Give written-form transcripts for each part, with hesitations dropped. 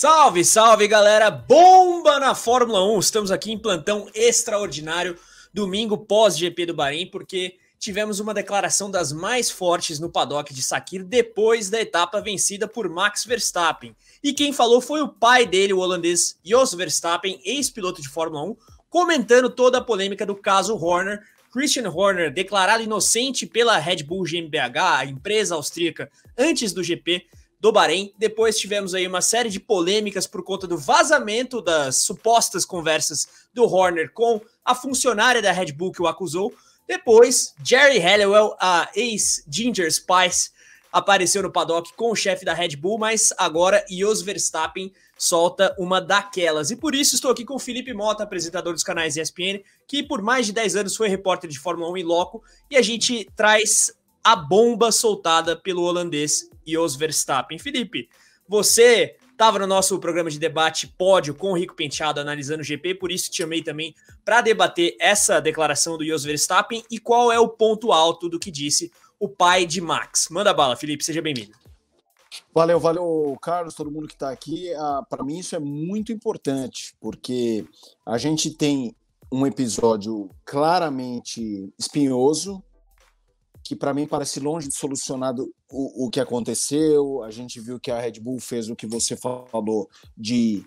Salve, salve, galera! Bomba na Fórmula 1! Estamos aqui em plantão extraordinário, domingo pós-GP do Bahrein, porque tivemos uma declaração das mais fortes no paddock de Sakhir depois da etapa vencida por Max Verstappen. E quem falou foi o pai dele, o holandês Jos Verstappen, ex-piloto de Fórmula 1, comentando toda a polêmica do caso Horner. Christian Horner, declarado inocente pela Red Bull GmbH, a empresa austríaca, antes do GP do Bahrein. Depois tivemos aí uma série de polêmicas por conta do vazamento das supostas conversas do Horner com a funcionária da Red Bull que o acusou. Depois, Jerry Halliwell, a ex-Ginger Spice, apareceu no paddock com o chefe da Red Bull, mas agora Jos Verstappen solta uma daquelas. E por isso estou aqui com o Felipe Mota, apresentador dos canais ESPN, que por mais de 10 anos foi repórter de Fórmula 1 em loco, e a gente traz a bomba soltada pelo holandês Jos Verstappen. Felipe, você estava no nosso programa de debate Pódio com o Rico Penteado analisando o GP, por isso te chamei também para debater essa declaração do Jos Verstappen e qual é o ponto alto do que disse o pai de Max. Manda bala, Felipe, seja bem-vindo. Valeu, Carlos, todo mundo que está aqui. Para mim isso é muito importante, porque a gente tem um episódio claramente espinhoso, que para mim parece longe de solucionado o que aconteceu. A gente viu que a Red Bull fez o que você falou de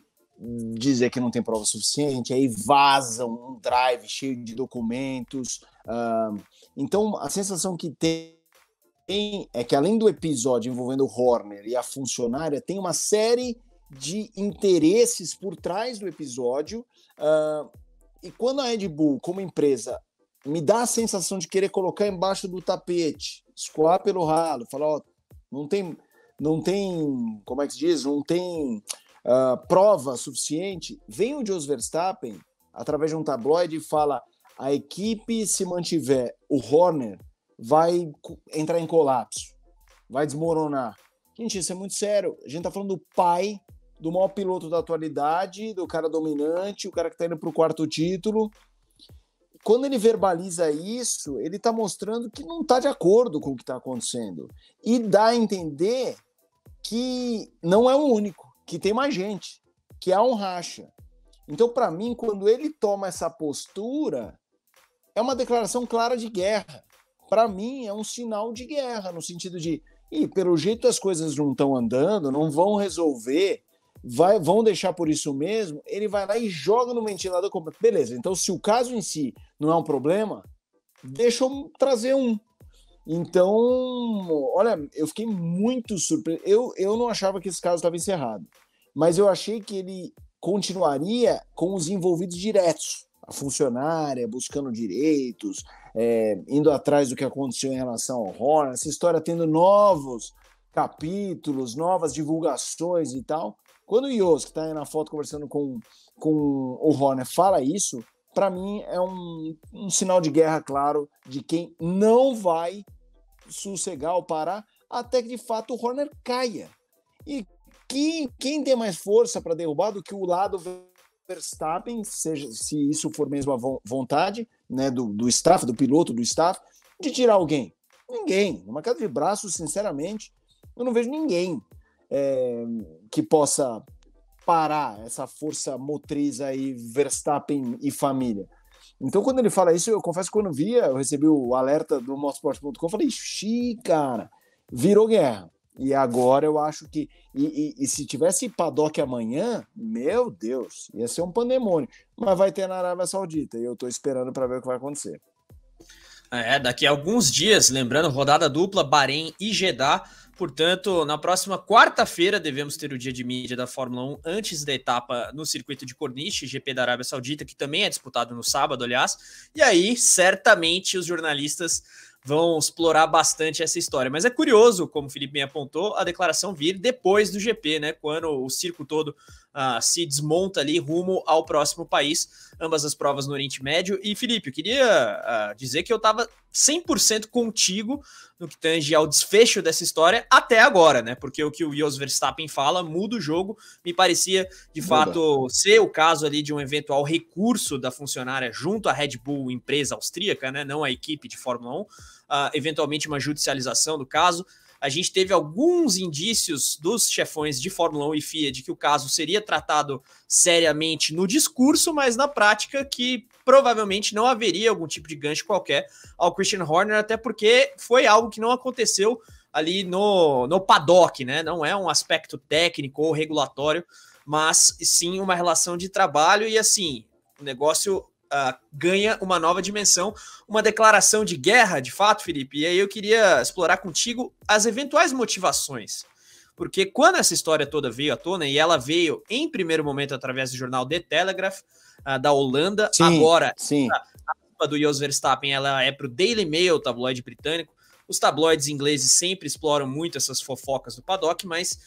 dizer que não tem prova suficiente, aí vaza um drive cheio de documentos. Então, a sensação que tem é que, além do episódio envolvendo o Horner e a funcionária, tem uma série de interesses por trás do episódio. E quando a Red Bull, como empresa, me dá a sensação de querer colocar embaixo do tapete, escoar pelo ralo, falar, ó, não tem, como é que se diz? Não tem prova suficiente. Vem o Jos Verstappen, através de um tabloide, e fala: a equipe, se mantiver o Horner, vai entrar em colapso, vai desmoronar. Gente, isso é muito sério. A gente tá falando do pai do maior piloto da atualidade, do cara dominante, o cara que tá indo pro 4º título. Quando ele verbaliza isso, ele está mostrando que não está de acordo com o que está acontecendo. E dá a entender que não é o único, que tem mais gente, que há um racha. Então, para mim, quando ele toma essa postura, é uma declaração clara de guerra. Para mim, é um sinal de guerra, no sentido de, pelo jeito as coisas não estão andando, não vão resolver, vão deixar por isso mesmo. Ele vai lá e joga no ventilador. Beleza, então se o caso em si não é um problema, deixa eu trazer um. Então, olha, eu fiquei muito surpreso. Eu não achava que esse caso estava encerrado, mas eu achei que ele continuaria com os envolvidos diretos, a funcionária buscando direitos, indo atrás do que aconteceu em relação ao Horner, essa história tendo novos capítulos, novas divulgações e tal. Quando o Jos, que está aí na foto conversando com o Horner, fala isso, para mim é um sinal de guerra claro de quem não vai sossegar ou parar até que de fato o Horner caia. E quem tem mais força para derrubar do que o lado Verstappen, seja se isso for mesmo a vontade, né, do staff, do piloto, do staff, de tirar alguém? Ninguém. Numa queda de braços, sinceramente, eu não vejo ninguém que possa parar essa força motriz aí, Verstappen e família. Então, quando ele fala isso, eu confesso que quando eu recebi o alerta do motorsport.com, falei, cara, virou guerra. E agora eu acho que, e se tivesse paddock amanhã, meu Deus, ia ser um pandemônio. Mas vai ter na Arábia Saudita, e eu tô esperando para ver o que vai acontecer. Daqui a alguns dias, lembrando, rodada dupla, Bahrein e Jeddah. Portanto, na próxima quarta-feira devemos ter o dia de mídia da Fórmula 1 antes da etapa no circuito de Corniche, GP da Arábia Saudita, que também é disputado no sábado, aliás. E aí, certamente, os jornalistas vão explorar bastante essa história. Mas é curioso, como o Felipe me apontou, a declaração vir depois do GP, né? Quando o circo todo se desmonta ali rumo ao próximo país, ambas as provas no Oriente Médio. E, Felipe, eu queria dizer que eu estava 100% contigo no que tange ao desfecho dessa história até agora, né? Porque o que o Jos Verstappen fala muda o jogo. Me parecia, de fato, ser o caso ali de um eventual recurso da funcionária junto à Red Bull, empresa austríaca, né? Não a equipe de Fórmula 1. Eventualmente uma judicialização do caso. A gente teve alguns indícios dos chefões de Fórmula 1 e FIA de que o caso seria tratado seriamente no discurso, mas na prática que provavelmente não haveria algum tipo de gancho qualquer ao Christian Horner, até porque foi algo que não aconteceu ali no paddock, né? Não é um aspecto técnico ou regulatório, mas sim uma relação de trabalho e assim, o negócio ganha uma nova dimensão, uma declaração de guerra, de fato, Felipe, e aí eu queria explorar contigo as eventuais motivações, porque quando essa história toda veio à tona, e ela veio em primeiro momento através do jornal The Telegraph, da Holanda, sim, agora sim. a culpa do Jos Verstappen ela é para o Daily Mail, tabloide britânico. Os tabloides ingleses sempre exploram muito essas fofocas do paddock, mas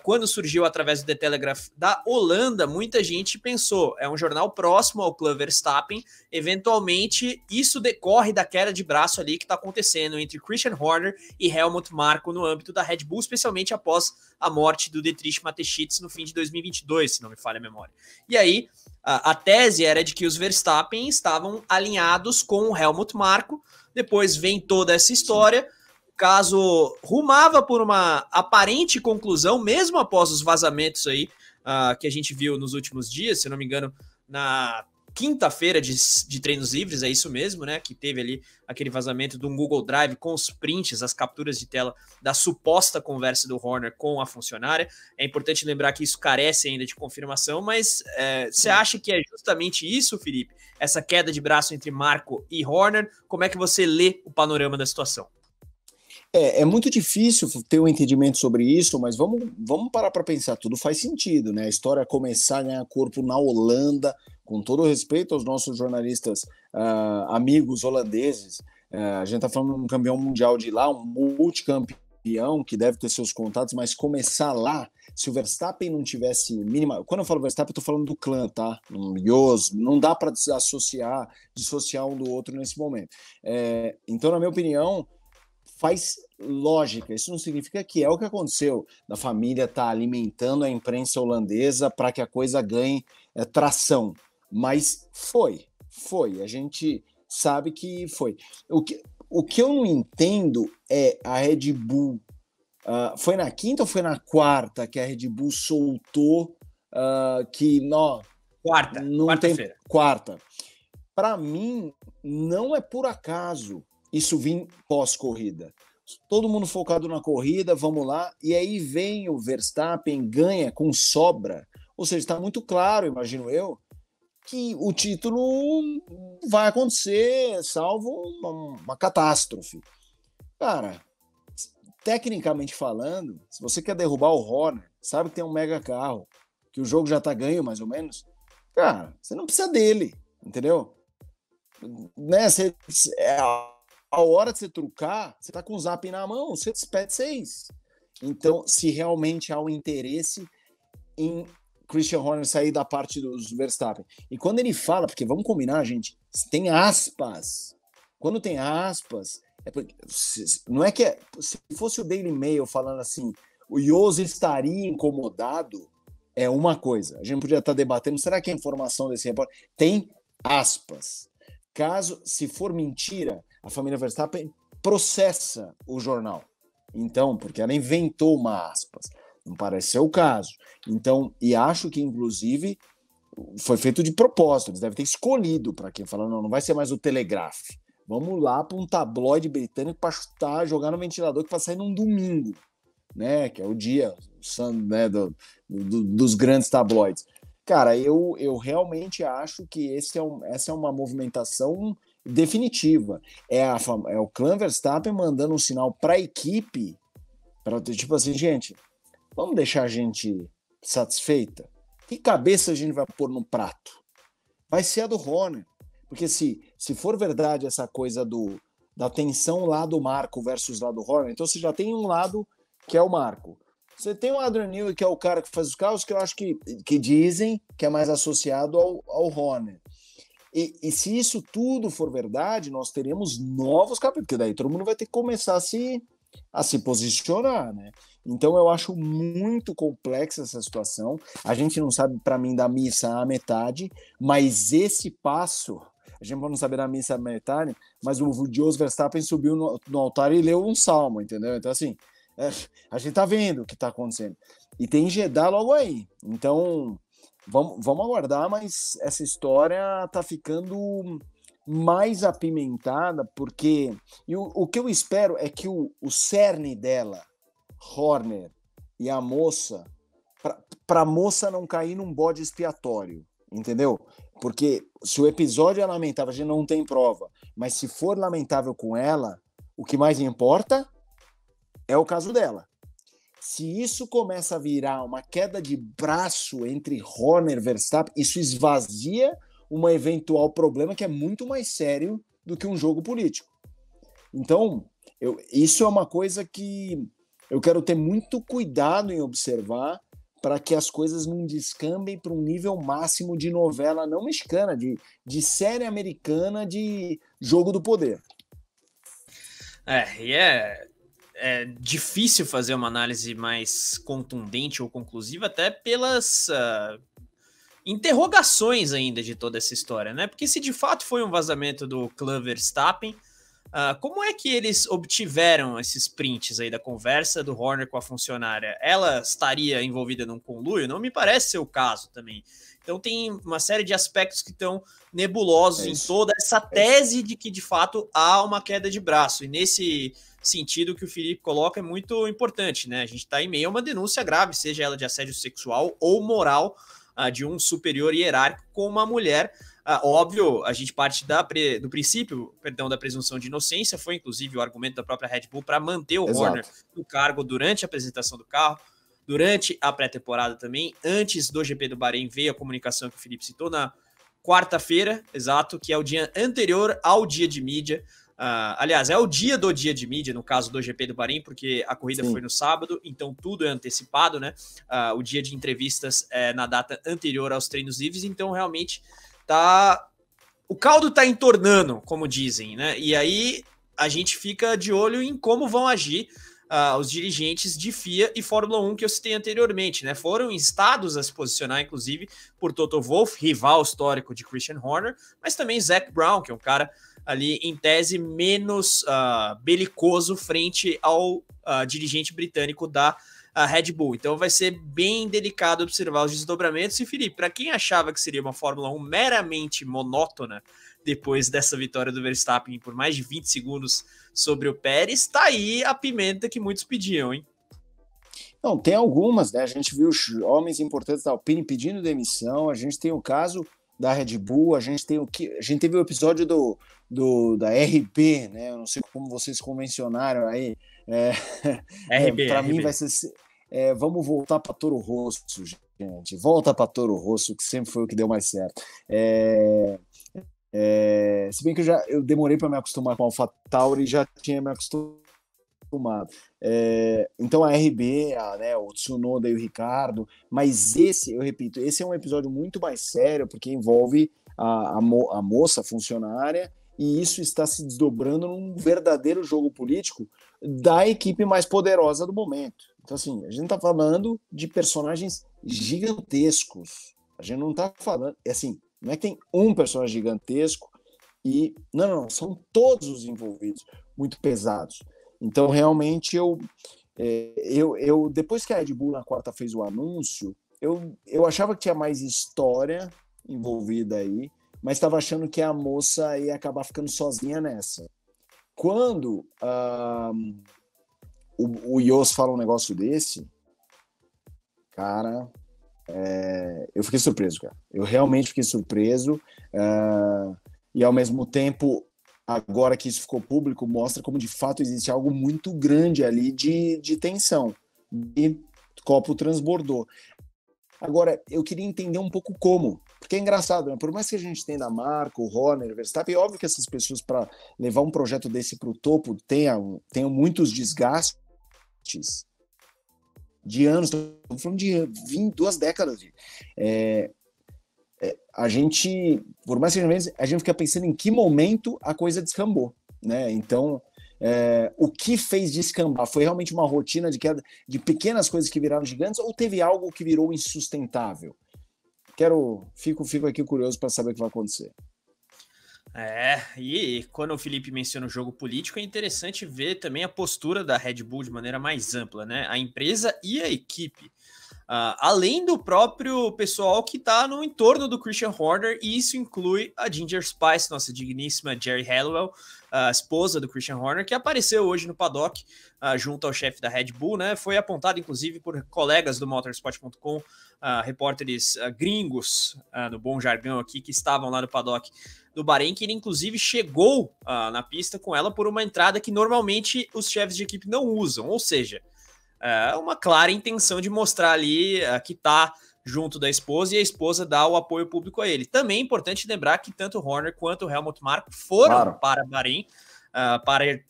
quando surgiu através do The Telegraph da Holanda, muita gente pensou, é um jornal próximo ao Club Verstappen, eventualmente isso decorre da queda de braço ali que está acontecendo entre Christian Horner e Helmut Marko no âmbito da Red Bull, especialmente após a morte do Dietrich Mateschitz no fim de 2022, se não me falha a memória. E aí, a tese era de que os Verstappen estavam alinhados com o Helmut Marko. Depois vem toda essa história, o caso rumava por uma aparente conclusão, mesmo após os vazamentos aí que a gente viu nos últimos dias, se não me engano, na quinta-feira de treinos livres, é isso mesmo, né, que teve ali aquele vazamento de um Google Drive com os prints, as capturas de tela da suposta conversa do Horner com a funcionária. É importante lembrar que isso carece ainda de confirmação, mas você acha que é justamente isso, Felipe? Essa queda de braço entre Marko e Horner? Como é que você lê o panorama da situação? É muito difícil ter um entendimento sobre isso, mas vamos parar para pensar, tudo faz sentido, né? A história começar a ganhar corpo na Holanda, com todo respeito aos nossos jornalistas amigos holandeses, a gente está falando de um campeão mundial de lá, um multicampeão que deve ter seus contatos, mas começar lá, se o Verstappen não tivesse mínima... Quando eu falo Verstappen, eu estou falando do clã, tá? Jos, não dá para dissociar um do outro nesse momento. Então, na minha opinião, faz lógica. Isso não significa que é o que aconteceu, da família estar alimentando a imprensa holandesa para que a coisa ganhe tração. Mas foi. A gente sabe que foi. O que eu não entendo é a Red Bull. Foi na quinta ou foi na quarta que a Red Bull soltou que quarta-feira. Quarta. Para mim, não é por acaso isso vir pós-corrida. Todo mundo focado na corrida, vamos lá, e aí vem o Verstappen, ganha com sobra. Ou seja, está muito claro, imagino eu, que o título vai acontecer, salvo uma catástrofe. Cara, tecnicamente falando, se você quer derrubar o Horner, sabe que tem um mega carro, que o jogo já tá ganho, mais ou menos, cara, você não precisa dele, entendeu? Né? A hora de você trucar, você tá com o zap na mão, você despede 6. Então, se realmente há um interesse em Christian Horner sair da parte dos Verstappen. E quando ele fala, porque vamos combinar, gente, tem aspas. Quando tem aspas, não é que se fosse o Daily Mail falando assim, o Jos estaria incomodado, é uma coisa. A gente podia estar debatendo, será que a informação desse repórter tem aspas? Caso, se for mentira, a família Verstappen processa o jornal. Então, porque ela inventou uma aspas. Não parece ser o caso. Então, e acho que, inclusive, foi feito de propósito. Eles devem ter escolhido para quem fala, não vai ser mais o Telegraph. Vamos lá para um tabloide britânico para chutar, jogar no ventilador que vai sair num domingo, né? Que é o dia, né, dos grandes tabloides. Cara, eu realmente acho que essa é uma movimentação definitiva. É o clã Verstappen mandando um sinal para a equipe, para tipo assim, gente, vamos deixar a gente satisfeita? Que cabeça a gente vai pôr no prato? Vai ser a do Horner. Porque se for verdade essa coisa da tensão lá do Marko versus lá do Horner, então você já tem um lado que é o Marko. Você tem o Adrian Newey, que é o cara que faz os carros, que eu acho que dizem que é mais associado ao Horner. E se isso tudo for verdade, nós teremos novos capítulos, porque daí todo mundo vai ter que começar a se posicionar, né? Então eu acho muito complexa essa situação. A gente não sabe, para mim, da missa à metade, mas esse passo, a gente pode não saber da missa à metade, mas o Jos Verstappen subiu no altar e leu um salmo, entendeu? Então, assim, A gente tá vendo o que tá acontecendo. E tem Jeddah logo aí. Então, vamos aguardar, mas essa história tá ficando mais apimentada, porque e o que eu espero é que o cerne dela, Horner e a moça, para a moça não cair num bode expiatório, entendeu? Porque se o episódio é lamentável, a gente não tem prova, mas se for lamentável com ela, o que mais importa é o caso dela. Se isso começa a virar uma queda de braço entre Horner e Verstappen, isso esvazia um eventual problema que é muito mais sério do que um jogo político. Então, isso é uma coisa que eu quero ter muito cuidado em observar para que as coisas não descambem para um nível máximo de novela não mexicana, de série americana de jogo do poder. É difícil fazer uma análise mais contundente ou conclusiva, até pelas interrogações ainda de toda essa história, né? Porque se de fato foi um vazamento do clã Verstappen, como é que eles obtiveram esses prints aí da conversa do Horner com a funcionária? Ela estaria envolvida num conluio? Não me parece ser o caso também. Então tem uma série de aspectos que estão nebulosos em toda essa tese de que de fato há uma queda de braço. E nesse sentido que o Felipe coloca é muito importante, né? A gente está em meio a uma denúncia grave, seja ela de assédio sexual ou moral, de um superior hierárquico com uma mulher. Óbvio, a gente parte do princípio, da presunção de inocência, foi inclusive o argumento da própria Red Bull para manter o Horner no cargo durante a apresentação do carro, durante a pré-temporada também. Antes do GP do Bahrein veio a comunicação que o Felipe citou na quarta-feira, exato, que é o dia anterior ao dia de mídia. Aliás, é o dia de mídia, no caso do GP do Bahrein, porque a corrida foi no sábado, então tudo é antecipado, né? O dia de entrevistas é na data anterior aos treinos livres, então realmente o caldo tá entornando, como dizem, né? E aí a gente fica de olho em como vão agir os dirigentes de FIA e Fórmula 1 que eu citei anteriormente, né? Foram instados a se posicionar, inclusive, por Toto Wolff, rival histórico de Christian Horner, mas também Zac Brown, que é um cara ali, em tese, menos belicoso frente ao dirigente britânico da Red Bull. Então vai ser bem delicado observar os desdobramentos. E, Felipe, para quem achava que seria uma Fórmula 1 meramente monótona depois dessa vitória do Verstappen por mais de 20 segundos sobre o Pérez, tá aí a pimenta que muitos pediam, hein? Não, tem algumas, né? A gente viu homens importantes da Alpine pedindo demissão, a gente tem o caso da Red Bull, a gente teve o episódio da RB, né? Eu não sei como vocês convencionaram aí. Para mim vai ser... vamos voltar para Toro Rosso, gente. Volta para Toro Rosso, que sempre foi o que deu mais certo. Se bem que eu demorei para me acostumar com a AlphaTauri, já tinha me acostumado. Então a RB, né, o Tsunoda e o Ricardo, mas eu repito, esse é um episódio muito mais sério, porque envolve a moça funcionária, e isso está se desdobrando num verdadeiro jogo político da equipe mais poderosa do momento. Então, assim, a gente está falando de personagens gigantescos. A gente não está falando... assim, não é que tem um personagem gigantesco e... Não, são todos os envolvidos muito pesados. Então, realmente, eu depois que a Red Bull na quarta fez o anúncio, eu achava que tinha mais história envolvida aí, mas estava achando que a moça ia acabar ficando sozinha nessa. Quando o Jos fala um negócio desse, cara, eu fiquei surpreso, cara. Eu realmente fiquei surpreso, e ao mesmo tempo, agora que isso ficou público, mostra como de fato existe algo muito grande ali de tensão, e o copo transbordou. Agora, eu queria entender um pouco como, porque é engraçado, né? Por mais que a gente tenha Marco, Horner, Verstappen, é óbvio que essas pessoas, para levar um projeto desse para o topo, tenham muitos desgastes de anos, estamos falando de 2 décadas. A gente, por mais que a gente fica pensando em que momento a coisa descambou, né? Então, o que fez descambar? Foi realmente uma rotina de queda de pequenas coisas que viraram gigantes ou teve algo que virou insustentável? Fico aqui curioso para saber o que vai acontecer. E quando o Felipe menciona o jogo político, é interessante ver também a postura da Red Bull de maneira mais ampla, né? A empresa e a equipe. Além do próprio pessoal que está no entorno do Christian Horner, e isso inclui a Ginger Spice, nossa digníssima Jerry Halliwell, a esposa do Christian Horner, que apareceu hoje no paddock junto ao chefe da Red Bull, né? Foi apontado, inclusive, por colegas do Motorsport.com, repórteres gringos, no bom jargão aqui, que estavam lá no paddock do Bahrein, que ele, inclusive, chegou na pista com ela por uma entrada que normalmente os chefes de equipe não usam, ou seja, uma clara intenção de mostrar ali que está junto da esposa e a esposa dá o apoio público a ele. Também é importante lembrar que tanto o Horner quanto o Helmut Marko foram para Bahrein,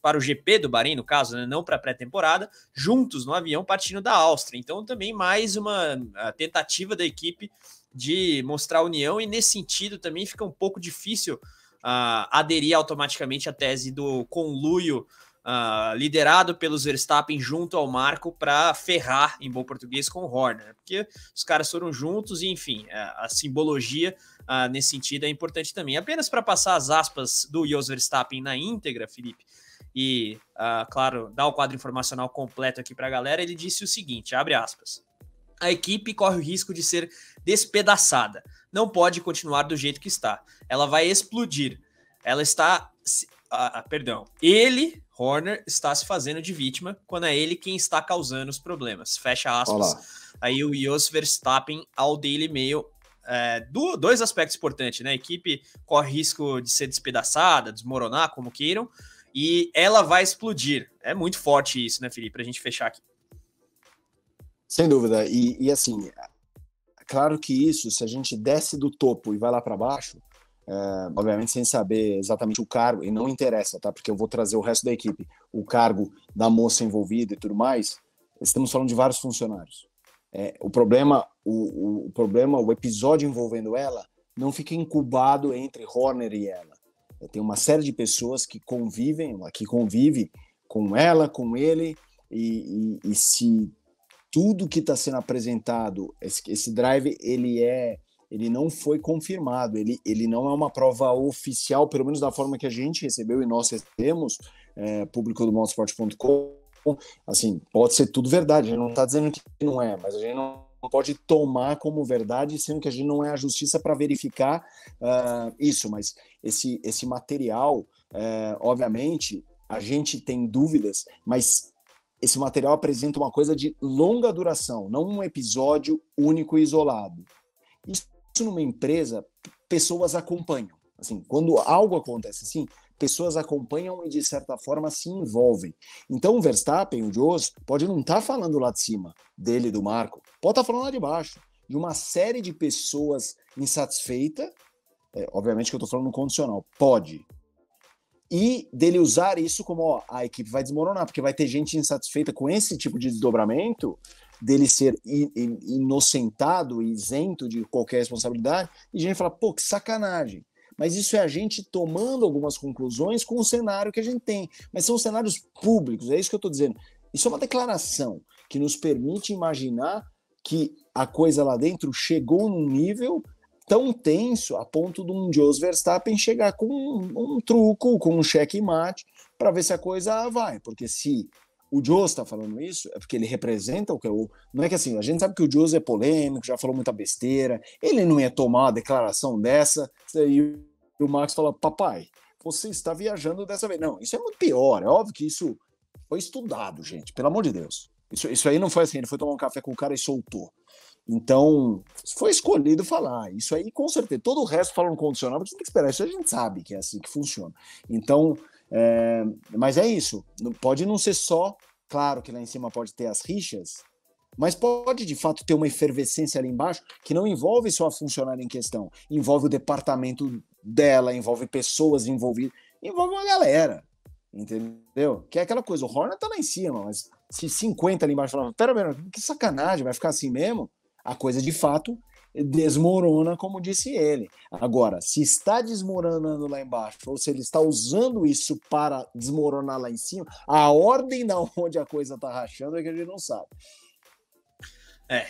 para o GP do Bahrein, no caso, né, não para a pré-temporada, juntos no avião partindo da Áustria. Então também mais uma tentativa da equipe de mostrar união, e nesse sentido também fica um pouco difícil aderir automaticamente à tese do conluio liderado pelos Verstappen junto ao Marko para ferrar, em bom português, com o Horner, porque os caras foram juntos e, enfim, a simbologia nesse sentido é importante também. Apenas para passar as aspas do Jos Verstappen na íntegra, Felipe, e, claro, dar o quadro informacional completo aqui para a galera, ele disse o seguinte, abre aspas: a equipe corre o risco de ser despedaçada, não pode continuar do jeito que está, ela vai explodir, ela está... ele, Horner, está se fazendo de vítima quando é ele quem está causando os problemas. Fecha aspas. Olá. Aí o Jos Verstappen ao Daily Mail. Dois aspectos importantes, né? A equipe corre risco de ser despedaçada, desmoronar, como queiram, e ela vai explodir. É muito forte isso, né, Felipe? Pra gente fechar aqui. Sem dúvida. E assim, claro que isso, se a gente desce do topo e vai lá para baixo, obviamente sem saber exatamente o cargo, e não interessa, tá? Porque eu vou trazer o resto da equipe, o cargo da moça envolvida e tudo mais, estamos falando de vários funcionários. O problema, o episódio envolvendo ela não fica incubado entre Horner e ela. Tem uma série de pessoas que convive com ela, com ele, e se tudo que está sendo apresentado, esse drive, ele não foi confirmado, ele não é uma prova oficial, pelo menos da forma que a gente recebeu e nós recebemos, público do Motorsport.com, assim, pode ser tudo verdade, a gente não está dizendo que não é, mas a gente não pode tomar como verdade, sendo que a gente não é a justiça para verificar isso, mas esse material, obviamente, a gente tem dúvidas, mas esse material apresenta uma coisa de longa duração, não um episódio único e isolado. Isso numa empresa, pessoas acompanham. Assim, quando algo acontece assim, pessoas acompanham e, de certa forma, se envolvem. Então, o Verstappen, o Jos, pode não estar falando lá de cima dele, do Marko, pode estar falando lá de baixo, de uma série de pessoas insatisfeitas, obviamente que eu estou falando no condicional, pode. E dele usar isso como, a equipe vai desmoronar, porque vai ter gente insatisfeita com esse tipo de desdobramento, dele ser inocentado, isento de qualquer responsabilidade, e a gente fala, pô, que sacanagem. Mas isso é a gente tomando algumas conclusões com o cenário que a gente tem. Mas são cenários públicos, é isso que eu estou dizendo. Isso é uma declaração que nos permite imaginar que a coisa lá dentro chegou num nível tão tenso a ponto de um Jos Verstappen chegar com um truco, com um checkmate, para ver se a coisa vai. Porque se o Jos está falando isso, é porque ele representa o que eu... Não é que assim, a gente sabe que o Jos é polêmico, já falou muita besteira, ele não ia tomar uma declaração dessa, e o Max fala, papai, você está viajando dessa vez. Não, isso é muito pior, é óbvio que isso foi estudado, gente, pelo amor de Deus. Isso aí não foi assim, ele foi tomar um café com o cara e soltou. Então, foi escolhido falar. Isso aí, com certeza. Todo o resto falando condicional, porque você tem que esperar. Isso a gente sabe que é assim que funciona. Então, mas é isso. Pode não ser só, claro que lá em cima pode ter as rixas, mas pode, de fato, ter uma efervescência ali embaixo que não envolve só a funcionária em questão. Envolve o departamento dela, envolve pessoas envolvidas, envolve uma galera. Entendeu? Que é aquela coisa, o Horner tá lá em cima, mas se 50 ali embaixo falam, pera, que sacanagem, vai ficar assim mesmo? A coisa de fato desmorona, como disse ele. Agora, se está desmoronando lá embaixo, ou se ele está usando isso para desmoronar lá em cima, a ordem da onde a coisa está rachando é que a gente não sabe.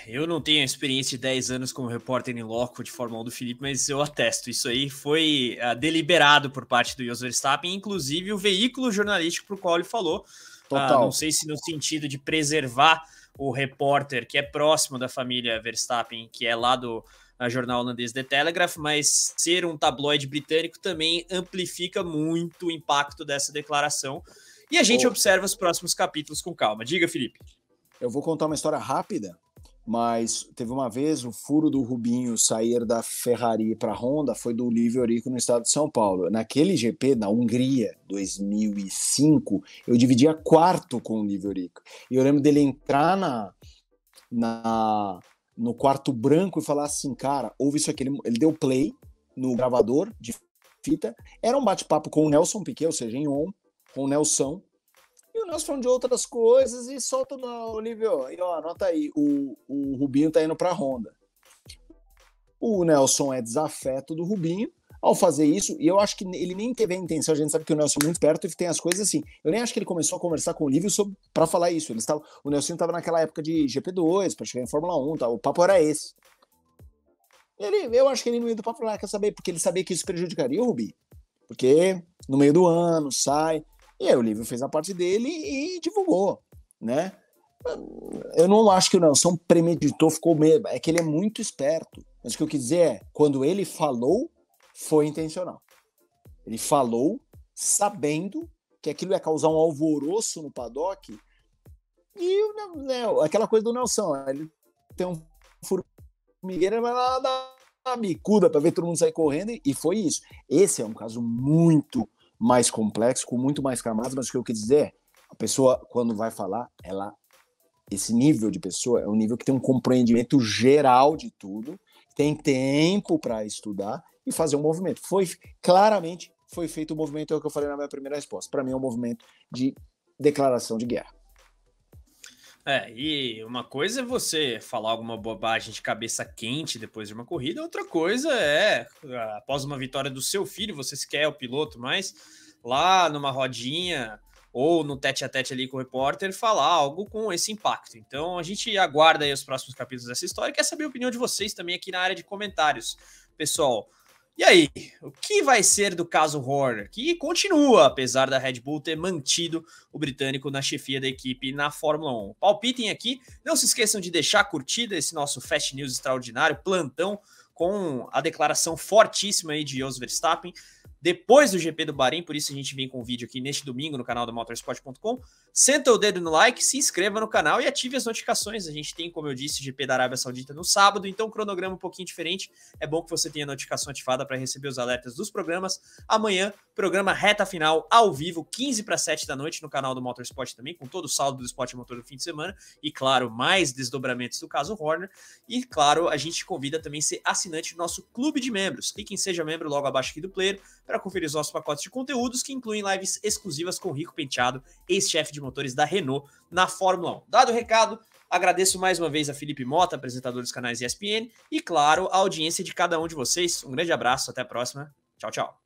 Eu não tenho experiência de 10 anos como repórter em loco de Fórmula 1 do Felipe, mas eu atesto, isso aí foi deliberado por parte do Jos Verstappen, inclusive o veículo jornalístico para o qual ele falou, não Total. sei se no sentido de preservar o repórter que é próximo da família Verstappen, que é lá do jornal holandês The Telegraph, mas ser um tabloide britânico também amplifica muito o impacto dessa declaração, e a gente observa os próximos capítulos com calma. Diga, Felipe. Eu vou contar uma história rápida, mas teve uma vez o furo do Rubinho sair da Ferrari para a Honda, foi do Livio Eurico no estado de São Paulo. Naquele GP, na Hungria, 2005, eu dividia quarto com o Livio Eurico. E eu lembro dele entrar no quarto branco e falar assim, cara, ouve isso aqui. Ele deu play no gravador de fita. Era um bate-papo com o Nelson Piquet, ou seja, em on, com o Nelson. E o Nelson falando de outras coisas e solta no Olívio. E ó, anota aí, o Rubinho tá indo pra Honda. O Nelson é desafeto do Rubinho ao fazer isso, e eu acho que ele nem teve a intenção, a gente sabe que o Nelson é muito perto e tem as coisas assim. Eu nem acho que ele começou a conversar com o Olívio para falar isso. O Nelson estava naquela época de GP2, para chegar em Fórmula 1, tá? O papo era esse. Eu acho que ele não ia do papo lá, quer saber, porque ele sabia que isso prejudicaria o Rubinho. Porque no meio do ano sai. E aí o Olívio fez a parte dele e divulgou, né? Eu não acho que o Nelson premeditou, ficou medo. É que ele é muito esperto. Mas o que eu quis dizer é, quando ele falou, foi intencional. Ele falou sabendo que aquilo ia causar um alvoroço no paddock. E aquela coisa do Nelson, ele tem um formigueiro, ele vai lá dar uma bicuda para ver todo mundo sair correndo, e foi isso. Esse é um caso muito mais complexo, com muito mais camadas, mas o que eu quis dizer é, a pessoa, quando vai falar, esse nível de pessoa é um nível que tem um compreendimento geral de tudo, tem tempo para estudar e fazer um movimento. Claramente foi feito o movimento, é o que eu falei na minha primeira resposta. Para mim é um movimento de declaração de guerra. E uma coisa é você falar alguma bobagem de cabeça quente depois de uma corrida, outra coisa é, após uma vitória do seu filho, você sequer é o piloto, mas lá numa rodinha ou no tete-a-tete ali com o repórter, falar algo com esse impacto. Então a gente aguarda aí os próximos capítulos dessa história e quer saber a opinião de vocês também aqui na área de comentários. Pessoal, e aí, o que vai ser do caso Horner, que continua, apesar da Red Bull ter mantido o britânico na chefia da equipe na Fórmula 1? Palpitem aqui, não se esqueçam de deixar curtida esse nosso Fast News extraordinário, plantão, com a declaração fortíssima aí de Jos Verstappen, depois do GP do Bahrein, por isso a gente vem com o vídeo aqui neste domingo no canal do motorsport.com. Senta o dedo no like, se inscreva no canal e ative as notificações. A gente tem, como eu disse, o GP da Arábia Saudita no sábado, então cronograma um pouquinho diferente. É bom que você tenha a notificação ativada para receber os alertas dos programas. Amanhã, programa reta final, ao vivo, 15 para 7 da noite no canal do Motorsport também, com todo o saldo do esporte motor do fim de semana. E, claro, mais desdobramentos do caso Horner. E, claro, a gente convida também a ser assinante do nosso clube de membros. Clique em Seja Membro logo abaixo aqui do player para conferir os nossos pacotes de conteúdos que incluem lives exclusivas com o Rico Penteado, ex-chefe de motores da Renault na Fórmula 1. Dado o recado, agradeço mais uma vez a Felipe Mota, apresentador dos canais ESPN, e claro, a audiência de cada um de vocês. Um grande abraço, até a próxima. Tchau, tchau.